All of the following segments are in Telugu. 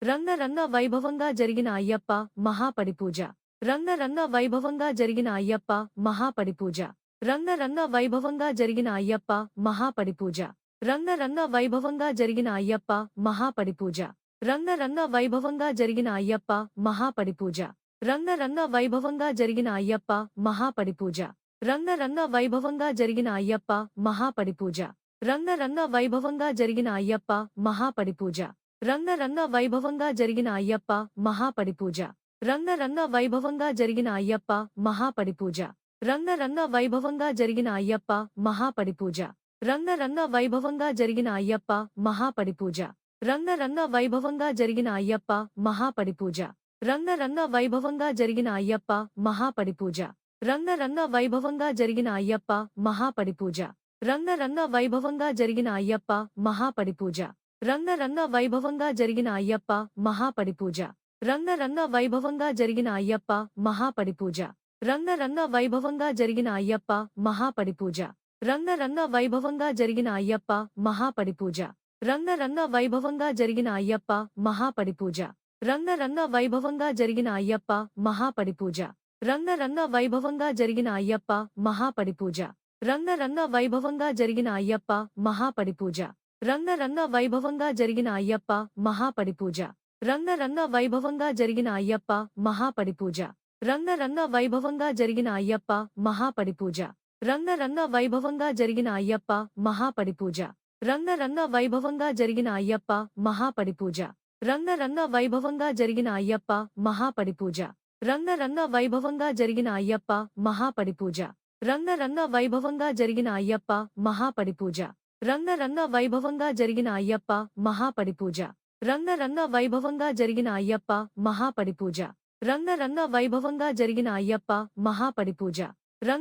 రంగరంగ వైభవంగా జరిగిన అయ్యప్ప మహాపడిపూజ. రంగరంగ వైభవంగా జరిగిన అయ్యప్ప మహాపడిపూజ. రంగరంగ వైభవంగా జరిగిన అయ్యప్ప మహాపడిపూజ. రంగరంగ వైభవంగా జరిగిన అయ్యప్ప మహాపడిపూజ. రంగరంగ వైభవంగా జరిగిన అయ్యప్ప మహాపడిపూజ. రంగరంగ వైభవంగా జరిగిన అయ్యప్ప మహాపడిపూజ. రంగరంగ వైభవంగా జరిగిన అయ్యప్ప మహాపడిపూజ. రంగరంగ వైభవంగా జరిగిన అయ్యప్ప మహాపడిపూజ. రంగరంగ వైభవంగా జరిగిన అయ్యప్ప మహాపడిపూజ. రంగరంగ వైభవంగా జరిగిన అయ్యప్ప మహాపడిపూజ. రంగరంగ వైభవంగా జరిగిన అయ్యప్ప మహాపడిపూజ. రంగరంగ వైభవంగా జరిగిన అయ్యప్ప మహాపడిపూజ. రంగరంగ వైభవంగా జరిగిన అయ్యప్ప మహాపడిపూజ. రంగరంగ వైభవంగా జరిగిన అయ్యప్ప మహాపడిపూజ. రంగరంగ వైభవంగా జరిగిన అయ్యప్ప మహాపడిపూజ. రంగరంగ వైభవంగా జరిగిన అయ్యప్ప మహాపడిపూజ. రంగరంగ వైభవంగా జరిగిన అయ్యప్ప మహాపడిపూజ. రంగరంగ వైభవంగా జరిగిన అయ్యప్ప మహాపడిపూజ. రంగరంగ వైభవంగా జరిగిన అయ్యప్ప మహాపడిపూజ. రంగరంగ వైభవంగా జరిగిన అయ్యప్ప మహాపడిపూజ. రంగరంగ వైభవంగా జరిగిన అయ్యప్ప మహాపడిపూజ. రంగరంగ వైభవంగా జరిగిన అయ్యప్ప మహాపడిపూజ. రంగరంగ వైభవంగా జరిగిన అయ్యప్ప మహాపడిపూజ. రంగరంగ వైభవంగా జరిగిన అయ్యప్ప మహాపడిపూజ. రంగరంగ వైభవంగా జరిగిన అయ్యప్ప మహాపడిపూజ. రంగరంగ వైభవంగా జరిగిన అయ్యప్ప మహాపడిపూజ. రంగరంగ వైభవంగా జరిగిన అయ్యప్ప మహాపడిపూజ. రంగరంగ వైభవంగా జరిగిన అయ్యప్ప మహాపడిపూజ. రంగరంగ వైభవంగా జరిగిన అయ్యప్ప మహాపడిపూజ. రంగరంగ వైభవంగా జరిగిన అయ్యప్ప మహాపడిపూజ. రంగరంగ వైభవంగా జరిగిన అయ్యప్ప మహాపడిపూజ. రంగరంగ వైభవంగా జరిగిన అయ్యప్ప మహాపడిపూజ. రంగరంగ వైభవంగా జరిగిన అయ్యప్ప మహాపడిపూజ. రంగరంగ వైభవంగా జరిగిన అయ్యప్ప మహాపడిపూజ. రంగరంగ వైభవంగా జరిగిన అయ్యప్ప మహాపడిపూజ.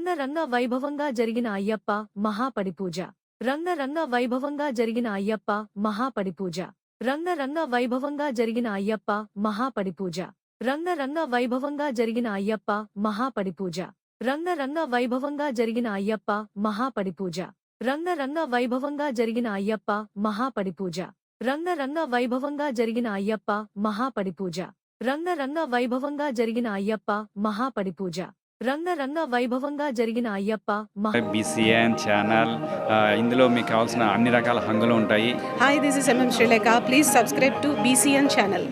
రంగరంగ వైభవంగా జరిగిన అయ్యప్ప మహాపడిపూజ. రంగరంగ వైభవంగా జరిగిన అయ్యప్ప మహాపడిపూజ. రంగరంగ వైభవంగా జరిగిన అయ్యప్ప మహాపడిపూజ. రంగరంగ వైభవంగా జరిగిన అయ్యప్ప మహాపడిపూజ. రంగరంగ వైభవంగా జరిగిన అయ్యప్ప మహాపడిపూజ. రంగరంగ వైభవంగా జరిగిన అయ్యప్ప మహాపడిపూజ. రంగరంగ వైభవంగా జరిగిన అయ్యప్ప మహాపడిపూజ. రంగరంగ వైభవంగా జరిగిన అయ్యప్ప మహాపడిపూజ. రంగరంగ వైభవంగా జరిగిన అయ్యప్ప బీసీఎన్ ఛానల్ ఇందులో మీకు కావాల్సిన అన్ని రకాల హంగులు ఉంటాయి. Hi, this is MM Sri Lanka. Please subscribe to BCN channel.